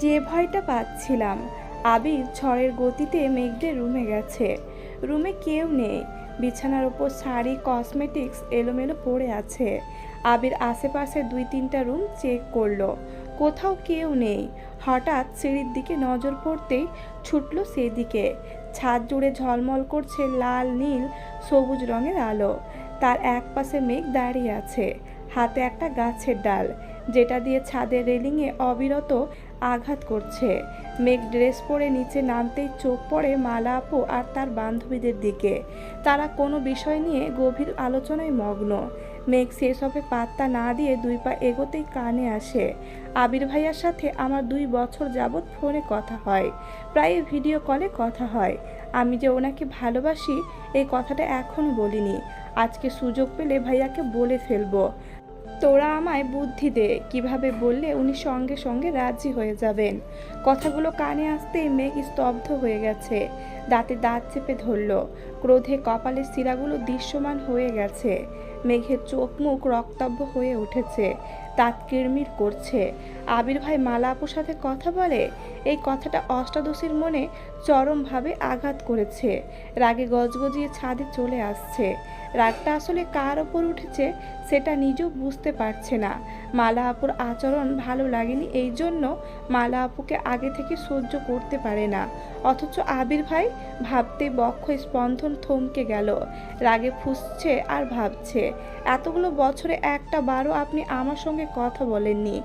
যে ভয়টা পাচ্ছিলাম। আবির ঝড়ের গতিতে মেঘদের রুমে গেছে। রুমে কেউ নেই। বিছানার উপর শাড়ি, কসমেটিক্স এলোমেলো পড়ে আছে। আবির আশেপাশে 2-3টা রুম চেক করলো, কোথাও কেউ নেই। হঠাৎ সিঁড়ির দিকে নজর পড়তেই ছুটল সেদিকে। ছাদ জুড়ে ঝলমল করছে লাল, নীল, সবুজ রঙের আলো। তার এক পাশে মেঘ দাঁড়িয়ে আছে, হাতে একটা গাছের ডাল, যেটা দিয়ে ছাদের রেলিংয়ে অবিরত আঘাত করছে। মেঘ ড্রেস পরে নিচে নামতেই চোখ পড়ে মালা আপু আর তার বান্ধবীদের দিকে। তারা কোনো বিষয় নিয়ে গভীর আলোচনায় মগ্ন। মেঘ সেসবে পাত্তা না দিয়ে 2 পা এগোতেই কানে আসে, আবির ভাইয়ার সাথে আমার 2 বছর যাবৎ ফোনে কথা হয়, প্রায় ভিডিও কলে কথা হয়। আমি যে ওনাকে ভালোবাসি এই কথাটা এখনও বলিনি। আজকে সুযোগ পেলে ভাইয়াকে বলে ফেলবো। তোরা আমায় বুদ্ধি দে, কিভাবে বললে উনি সঙ্গে সঙ্গে রাজি হয়ে যাবেন। কথাগুলো কানে আসতেই মেঘ স্তব্ধ হয়ে গেছে, দাঁতে দাঁত চেপে ধরল। ক্রোধে কপালের শিরাগুলো দৃশ্যমান হয়ে গেছে। মেঘের চোখ মুখ রক্তাভ হয়ে উঠেছে, দাঁত কিরমির করছে। আবির ভাই মালা আপুর সাথে কথা বলে, এই কথাটা অষ্টাদশীর মনে চরমভাবে আঘাত করেছে। রাগে গজগজিয়ে ছাদে চলে আসছে। রাগটা আসলে কার ওপর উঠেছে সেটা নিজেও বুঝতে পারছে না। মালা আপুর আচরণ ভালো লাগেনি, এই জন্য মালা আপুকে আগে থেকে সহ্য করতে পারে না। অথচ আবির ভাই ভাবতেই বক্ষ স্পন্দন থমকে গেল। রাগে ফুঁসছে আর ভাবছে, এতগুলো বছরে একটা বারও আপনি আমার সঙ্গে কথা বলেননি।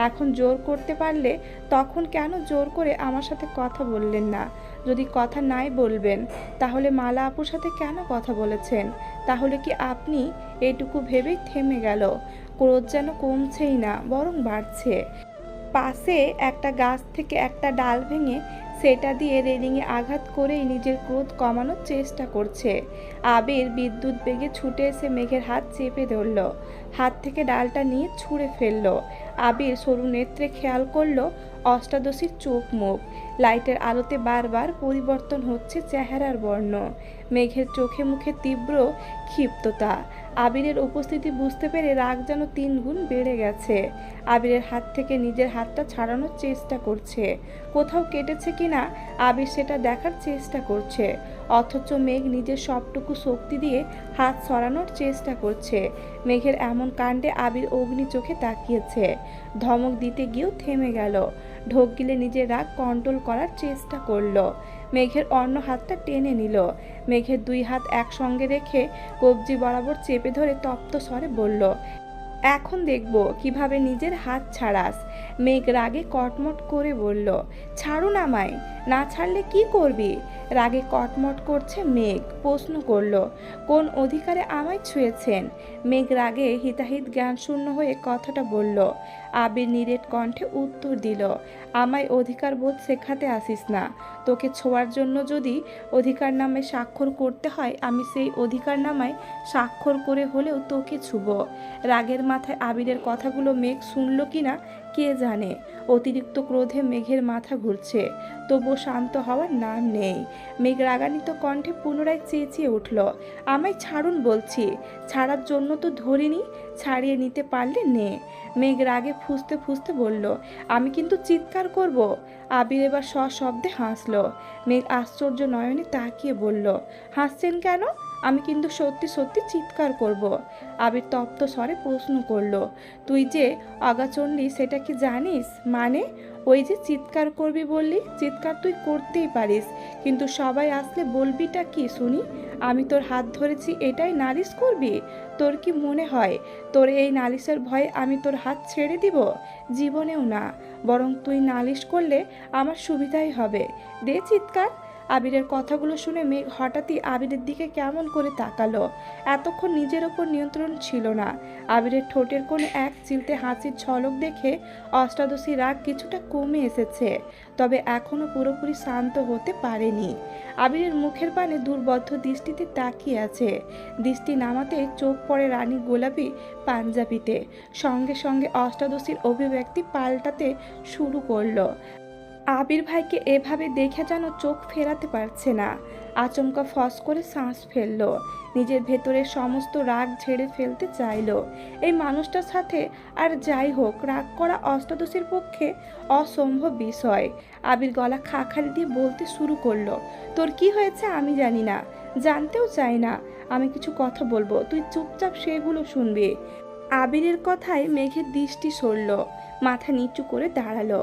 এখন জোর করতে পারলে তখন কেন জোর করে আমার সাথে কথা বললেন না? যদি কথা নাই বলবেন তাহলে মালা আপুর সাথে কেন কথা বলেছেন? তাহলে কি আপনি? এইটুকু ভেবেই থেমে গেল। ক্রোধ যেন কমছেই না, বরং বাড়ছে। পাশে একটা গাছ থেকে একটা ডাল ভেঙে সেটা দিয়ে রেলিংয়ে আঘাত করেই নিজের ক্রোধ কমানোর চেষ্টা করছে। আবির বিদ্যুৎ বেগে ছুটে এসে মেঘের হাত চেপে ধরল, হাত থেকে ডালটা নিয়ে ছুঁড়ে ফেলল। আবির সরু নেত্রে খেয়াল করলো অষ্টাদশীর চোখ মুখ। লাইটের আলোতে বারবার পরিবর্তন হচ্ছে চেহারার বর্ণ। মেঘের চোখে মুখে তীব্র ক্ষিপ্ততা। আবিরের উপস্থিতি বুঝতে পেরে রাগ যেন 3 গুণ বেড়ে গেছে। আবিরের হাত থেকে নিজের হাতটা ছাড়ানোর চেষ্টা করছে, কোথাও কেটেছে কিনা আবির সেটা দেখার চেষ্টা করছে। অথচ মেঘ নিজের সবটুকু শক্তি দিয়ে হাত সরানোর চেষ্টা করছে। মেঘের এমন কাণ্ডে আবির অগ্নি চোখে তাকিয়েছে। ধমক দিতে গিয়েও থেমে গেল। ঢোক গিলে নিজের রাগ কন্ট্রোল করার চেষ্টা করলো। মেঘের অন্য হাতটা টেনে নিল। মেঘের 2 হাত একসঙ্গে রেখে কবজি বরাবর চেপে ধরে তপ্ত স্বরে বলল, এখন দেখব কিভাবে নিজের হাত ছাড়াস। মেঘ রাগে কটমট করে বলল, ছাড়ুন আমায়। না ছাড়লে কি করবি? রাগে কটমট করছে মেঘ, প্রশ্ন করল, কোন অধিকারে আমায় ছুঁয়েছেন? মেঘ রাগে হিতাহিত জ্ঞানশূন্য হয়ে কথাটা বলল। আবির নিরেট কণ্ঠে উত্তর দিল, আমায় অধিকার বোধ শেখাতে আসিস না। তোকে ছোঁয়ার জন্য যদি অধিকার নামে স্বাক্ষর করতে হয়, আমি সেই অধিকার নামায় স্বাক্ষর করে হলেও তোকে ছুব। রাগের মাথায় আবিরের কথাগুলো মেঘ শুনল কিনা কে জানে। অতিরিক্ত ক্রোধে মেঘের মাথা ঘুরছে, তবুও শান্ত হওয়ার নাম নেই। মেঘ রাগান্বিত কণ্ঠে পুনরায় চেঁচিয়ে উঠল, আমায় ছাড়ুন বলছি। ছাড়ার জন্য তো ধরিনি, ছাড়িয়ে নিতে পারলে নে। মেঘ রাগে ফুঁসতে ফুঁসতে বলল, আমি কিন্তু চিৎকার করব। আবির এবার সশব্দে হাসল। মেঘ আশ্চর্য নয়নে তাকিয়ে বলল, হাসছেন কেন? আমি কিন্তু সত্যি সত্যি চিৎকার করব। আবির তপ্ত স্বরে প্রশ্ন করল, তুই যে অগাচণ্ডী সেটা কি জানিস? মানে? ওই যে চিৎকার করবি বললি, চিৎকার তুই করতেই পারিস, কিন্তু সবাই আসলে বলবিটা কি শুনি? আমি তোর হাত ধরেছি এটাই নালিশ করবি? তোর কি মনে হয় তোর এই নালিশের ভয়ে আমি তোর হাত ছেড়ে দিব? জীবনেও না। বরং তুই নালিশ করলে আমার সুবিধাই হবে। দে চিৎকার। আবিরের কথাগুলো শুনে মেঘ হঠাৎই আবিরের দিকে কেমন করে তাকালো। এতক্ষণ নিজের ওপর নিয়ন্ত্রণ ছিল না। আবিরের ঠোঁটের কোণে এক চিলতে হাসির ঝলক দেখে অষ্টাদশী রাগ কিছুটা কমে এসেছে, তবে এখনো পুরোপুরি শান্ত হতে পারেনি। আবিরের মুখের পানে দুর্বদ্ধ দৃষ্টিতে তাকিয়ে আছে। দৃষ্টি নামাতে চোখ পড়ে রানী গোলাপি পাঞ্জাবিতে। সঙ্গে সঙ্গে অষ্টাদশীর অভিব্যক্তি পাল্টাতে শুরু করলো। আবির ভাইকে এভাবে দেখে যেন চোখ ফেরাতে পারছে না। আচমকা ফস করে শ্বাস ফেলল, নিজের ভেতরের সমস্ত রাগ ঝেড়ে ফেলতে চাইল। এই মানুষটার সাথে আর যাই হোক রাগ করা অষ্টাদশীর পক্ষে অসম্ভব বিষয়। আবির গলা খাখারি দিয়ে বলতে শুরু করলো, তোর কি হয়েছে আমি জানি না, জানতেও চাই না। আমি কিছু কথা বলবো, তুই চুপচাপ সেগুলো শুনবি। আবিরের কথায় মেঘের দৃষ্টি সরল, মাথা নিচু করে দাঁড়ালো।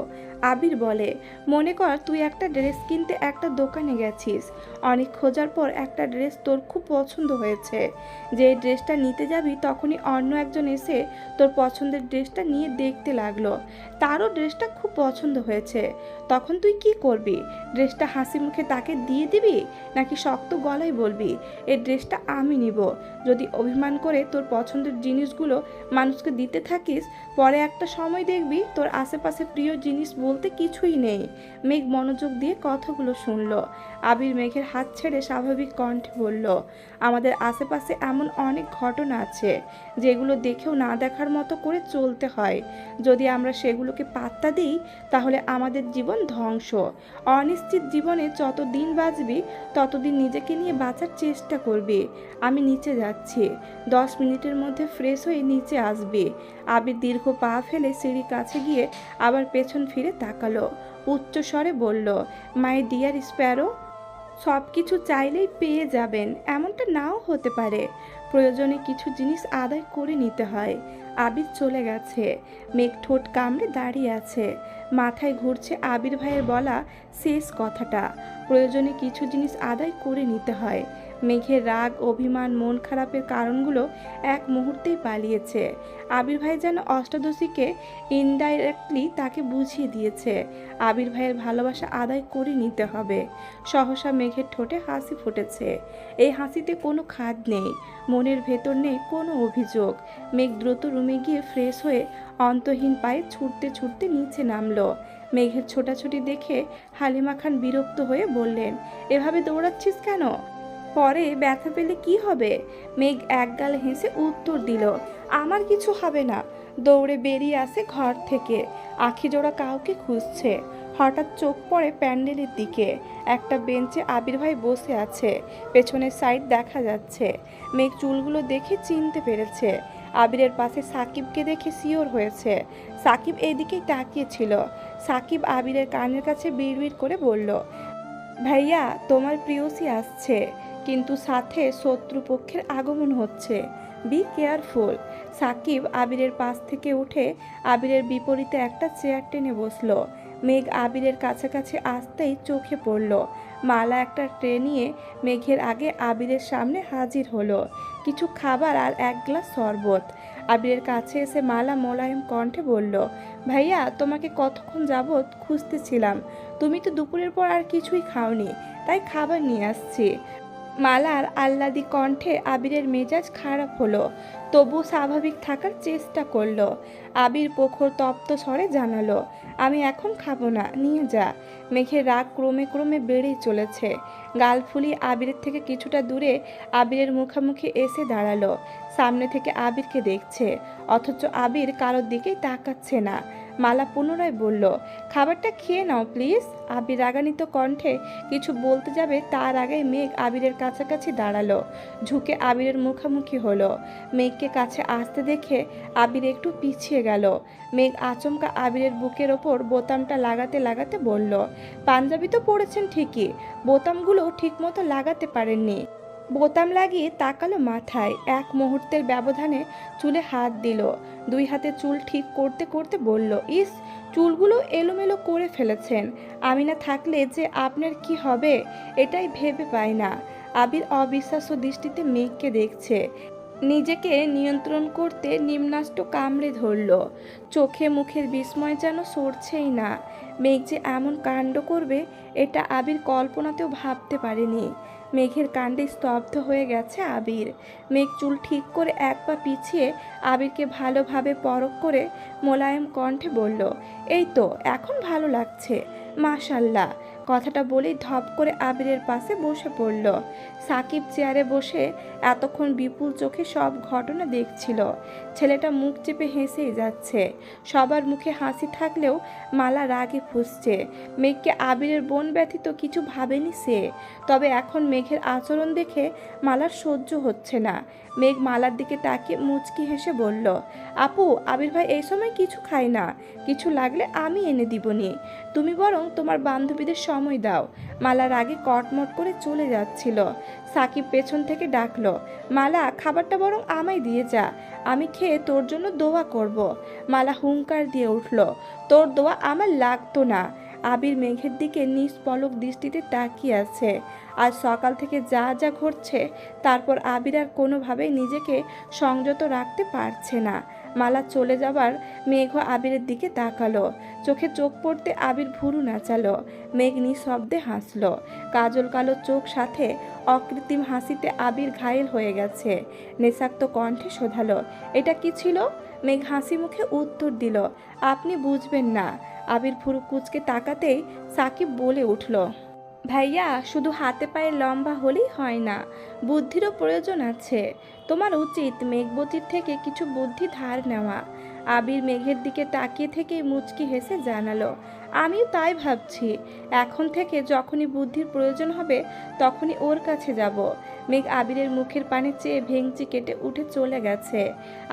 আবির বলে, মনে কর তুই একটা ড্রেস কিনতে একটা দোকানে গেছিস। অনেক খোঁজার পর একটা ড্রেস তোর খুব পছন্দ হয়েছে। যে ড্রেসটা নিতে যাবি তখনই অন্য একজন এসে তোর পছন্দের ড্রেসটা নিয়ে দেখতে লাগলো। তারও ড্রেসটা খুব পছন্দ হয়েছে। তখন তুই কি করবি? ড্রেসটা হাসি মুখে তাকে দিয়ে দিবি, নাকি শক্ত গলায় বলবি এই ড্রেসটা আমি নিব? যদি অভিমান করে তোর পছন্দের জিনিসগুলো মানুষকে দিতে থাকিস, পরে একটা সময় দেখবি তোর আশেপাশে প্রিয় জিনিস বলতে কিছুই নেই। মেঘ মনোযোগ দিয়ে কথাগুলো শুনল। আবির মেঘের হাত ছেড়ে স্বাভাবিক কণ্ঠে বলল, আমাদের আশেপাশে এমন অনেক ঘটনা আছে যেগুলো দেখেও না দেখার মতো করে চলতে হয়। যদি আমরা সেগুলোকে পাত্তা দিই তাহলে আমাদের জীবন ধ্বংস। অনিশ্চিত জীবনে যত দিন বাঁচবি ততদিন নিজেকে নিয়ে বাঁচার চেষ্টা করবি। আমি নিচে যাচ্ছি, 10 মিনিটের মধ্যে ফ্রেশ হয়ে নিচে আসবি। আবির দীর্ঘ পা ফেলে সিঁড়ির কাছে গিয়ে আবার পেছন ফিরে তাকালো, উচ্চ স্বরে বলল, মাই ডিয়ার স্প্যারো, সব কিছু চাইলেই পেয়ে যাবেন এমনটা নাও হতে পারে। প্রয়োজনে কিছু জিনিস আদায় করে নিতে হয়। আবির চলে গেছে। মেঘ ঠোঁট কামড়ে দাঁড়িয়ে আছে, মাথায় ঘুরছে আবির ভাইয়ের বলা শেষ কথাটা, প্রয়োজনে কিছু জিনিস আদায় করে নিতে হয়। মেঘের রাগ, অভিমান, মন খারাপের কারণগুলো এক মুহূর্তেই পালিয়েছে। আবির ভাই যেন অষ্টাদশীকে ইনডাইরেক্টলি তাকে বুঝিয়ে দিয়েছে আবির ভাইয়ের ভালোবাসা আদায় করে নিতে হবে। সহসা মেঘের ঠোঁটে হাসি ফুটেছে। এই হাসিতে কোনো খাদ নেই, মনের ভেতর নেই কোনো অভিযোগ। মেঘ দ্রুত রুমে গিয়ে ফ্রেশ হয়ে অন্তহীন পায়ে ছুটতে ছুটতে নিচে নামলো। মেঘের ছোটাছুটি দেখে হালিমা খান বিরক্ত হয়ে বললেন, এভাবে দৌড়াচ্ছিস কেন? পরে ব্যথা পেলে কি হবে? মেঘ একগাল হেসে উত্তর দিল, আমার কিছু হবে না। দৌড়ে বেরিয়ে আসে ঘর থেকে, আখি জোড়া কাউকে খুঁজছে। হঠাৎ চোখ পড়ে প্যান্ডেলের দিকে। একটা বেঞ্চে আবির ভাই বসে আছে, পেছনের সাইড দেখা যাচ্ছে। মেঘ চুলগুলো দেখে চিনতে পেরেছে। আবিরের পাশে সাকিবকে দেখে শিওর হয়েছে। সাকিব এইদিকেই তাকিয়েছিল। সাকিব আবিরের কানের কাছে বিড়বিড় করে বলল, ভাইয়া তোমার প্রিয়সী আসছে, কিন্তু সাথে শত্রুপক্ষের আগমন হচ্ছে, বি কেয়ারফুল। সাকিব আবিরের পাশ থেকে উঠে আবিরের বিপরীতে একটা চেয়ার টেনে বসলো। মেঘ আবিরের কাছাকাছি আসতেই চোখে পড়ল। মালা একটা ট্রে নিয়ে মেঘের আগে আবিরের সামনে হাজির হলো, কিছু খাবার আর এক গ্লাস শরবত। আবিরের কাছে এসে মালা মোলায়েম কণ্ঠে বলল, ভাইয়া তোমাকে কতক্ষণ যাবৎ খুঁজতেছিলাম, তুমি তো দুপুরের পর আর কিছুই খাওনি, তাই খাবার নিয়ে আসছি। মালার আহ্লাদি কণ্ঠে আবিরের মেজাজ খারাপ হলো, তবু স্বাভাবিক থাকার চেষ্টা করলো। আবির প্রখর তপ্ত স্বরে জানালো, আমি এখন খাবো না, নিয়ে যা। মেঘের রাগ ক্রমে ক্রমে বেড়েই চলেছে। গাল ফুলিয়ে আবিরের থেকে কিছুটা দূরে আবিরের মুখোমুখি এসে দাঁড়ালো। সামনে থেকে আবিরকে দেখছে, অথচ আবির কারোর দিকেই তাকাচ্ছে না। মালা পুনরায় বলল, খাবারটা খেয়ে নাও প্লিজ। আবির রাগান্বিত কণ্ঠে কিছু বলতে যাবে তার আগেই মেঘ আবিরের কাছাকাছি দাঁড়ালো, ঝুঁকে আবিরের মুখোমুখি হলো। মেঘকে কাছে আসতে দেখে আবির একটু পিছিয়ে গেল। মেঘ আচমকা আবিরের বুকের ওপর বোতামটা লাগাতে লাগাতে বলল, পাঞ্জাবি তো পরেছেন ঠিকই, বোতামগুলো ঠিকমতো লাগাতে পারেননি। বোতাম লাগিয়ে তাকালো মাথায়, এক মুহূর্তের ব্যবধানে চুলে হাত দিল। দুই হাতে চুল ঠিক করতে করতে বলল, ইস, চুলগুলো এলোমেলো করে ফেলেছেন, আমি না থাকলে যে আপনার কি হবে এটাই ভেবে পাই না। আবির অবিশ্বাস্য দৃষ্টিতে মেঘকে দেখছে। নিজেকে নিয়ন্ত্রণ করতে নিম্নাষ্ট কামড়ে ধরল। চোখে মুখের বিস্ময় যেন সরছেই না। মেঘ যে এমন কাণ্ড করবে এটা আবির কল্পনাতেও ভাবতে পারেনি। মেঘের কাণ্ডে স্তব্ধ হয়ে গেছে আবির। মেঘ চুল ঠিক করে এক পা পিছিয়ে আবিরকে ভালোভাবে পরখ করে মোলায়েম কণ্ঠে বলল, এই তো এখন ভালো লাগছে, মাশাল্লাহ। কথাটা বলেই ধপ করে আবিরের পাশে বসে পড়ল। সাকিব চেয়ারে বসে এতক্ষণ বিপুল চোখে সব ঘটনা দেখছিল। ছেলেটা মুখ চেপে হেসেই যাচ্ছে। সবার মুখে হাসি থাকলেও মালা রাগে ফুঁসছে। মেঘকে আবিরের বোন ব্যতীত কিছু ভাবেনি সে। তবে এখন মেঘের আচরণ দেখে মালার সহ্য হচ্ছে না। মেঘ মালার দিকে তাকিয়ে মুচকি হেসে বলল, আপু, আবির ভাই এই সময় কিছু খায় না, কিছু লাগলে আমি এনে দিবনি। তুমি বরং তোমার বান্ধবীদের সময় দাও। মালার আগে কটমট করে চলে যাচ্ছিল। সাকিব পেছন থেকে ডাকলো, মালা, খাবারটা বরং আমায় দিয়ে যা, আমি খেয়ে তোর জন্য দোয়া করব। মালা হুঙ্কার দিয়ে উঠল, তোর দোয়া আমার লাগতো না। আবির মেঘের দিকে নিষ্পলক দৃষ্টিতে তাকিয়ে আছে। আজ সকাল থেকে যা যা ঘটছে, তারপর আবির আর কোনোভাবেই নিজেকে সংযত রাখতে পারছে না। মালা চলে যাবার মেঘ আবিরের দিকে তাকালো। চোখে চোখ পড়তে আবির ভুরু নাচালো। মেঘ নিঃশব্দে হাসলো। কাজল কালো চোখ সাথে অকৃত্রিম হাসিতে আবির ঘায়েল হয়ে গেছে। নেশাক্ত কণ্ঠে শোধালো, এটা কি ছিল? মেঘ হাসি মুখে উত্তর দিল, আপনি বুঝবেন না। আবির ভুরু কুচকে তাকাতেই সাকিব বলে উঠল, ভাইয়া, শুধু হাতে পায়ে লম্বা হলেই হয় না, বুদ্ধিরও প্রয়োজন আছে। তোমার উচিত মেঘবতীর থেকে কিছু বুদ্ধি ধার নেওয়া। আবির মেঘের দিকে তাকিয়ে থেকেই মুচকি হেসে জানালো, আমিও তাই ভাবছি। এখন থেকে যখনই বুদ্ধির প্রয়োজন হবে তখনই ওর কাছে যাব। মেঘ আবিরের মুখের পানে চেয়ে ভেঙচি কেটে উঠে চলে গেছে।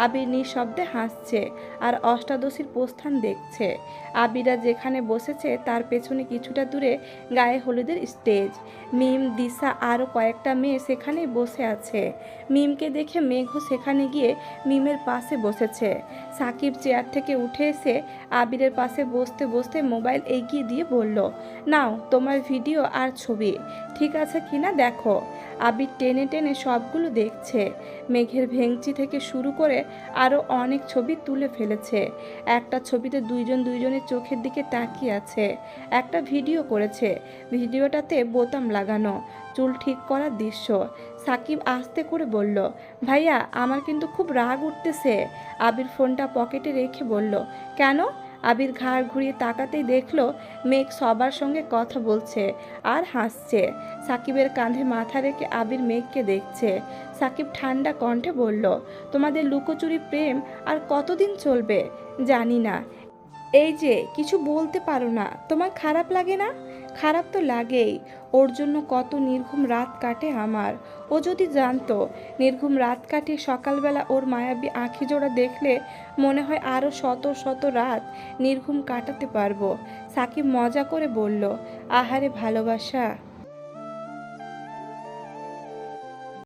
আবির নিঃশব্দে হাসছে আর অষ্টাদশীর প্রস্থান দেখছে। আবিরা যেখানে বসেছে তার পেছনে কিছুটা দূরে গায়ে হলুদের স্টেজ। মিম, দিশা আরও কয়েকটা মেয়ে সেখানেই বসে আছে। মিমকে দেখে মেঘও সেখানে গিয়ে মিমের পাশে বসেছে। সাকিব চেয়ার থেকে উঠে এসে আবিরের পাশে বসতে বসতে মোবাইল এগিয়ে দিয়ে বলল, নাও তোমার ভিডিও আর ছবি, ঠিক আছে কিনা দেখো। আবির টেনে টেনে সবগুলো দেখছে। মেঘের ভেংচি থেকে শুরু করে আরও অনেক ছবি তুলে ফেলেছে। একটা ছবিতে দুইজনের চোখের দিকে তাকিয়ে আছে। একটা ভিডিও করেছে, ভিডিওটাতে বোতাম লাগানো, চুল ঠিক করার দৃশ্য। সাকিব আস্তে করে বলল, ভাইয়া, আমার কিন্তু খুব রাগ উঠতেছে। আবির ফোনটা পকেটে রেখে বলল, কেন? আবির ঘাড় ঘুরিয়ে তাকাতেই দেখলো মেঘ সবার সঙ্গে কথা বলছে আর হাসছে। সাকিবের কাঁধে মাথা রেখে আবির মেঘকে দেখছে। সাকিব ঠান্ডা কণ্ঠে বলল, তোমাদের লুকোচুরি প্রেম আর কতদিন চলবে জানি না। এই যে কিছু বলতে পারো না, তোমার খারাপ লাগে না? খারাপ তো লাগেই। ওর জন্য কত নির্ঘুম রাত কাটে আমার। ও যদি জানতো নির্ঘুম রাত কাটিয়ে সকালবেলা ওর মায়াবী আঁখি জোড়া দেখলে মনে হয় আরও শত শত রাত নির্ঘুম কাটাতে পারবো। সাকিব মজা করে বলল, আহারে ভালোবাসা।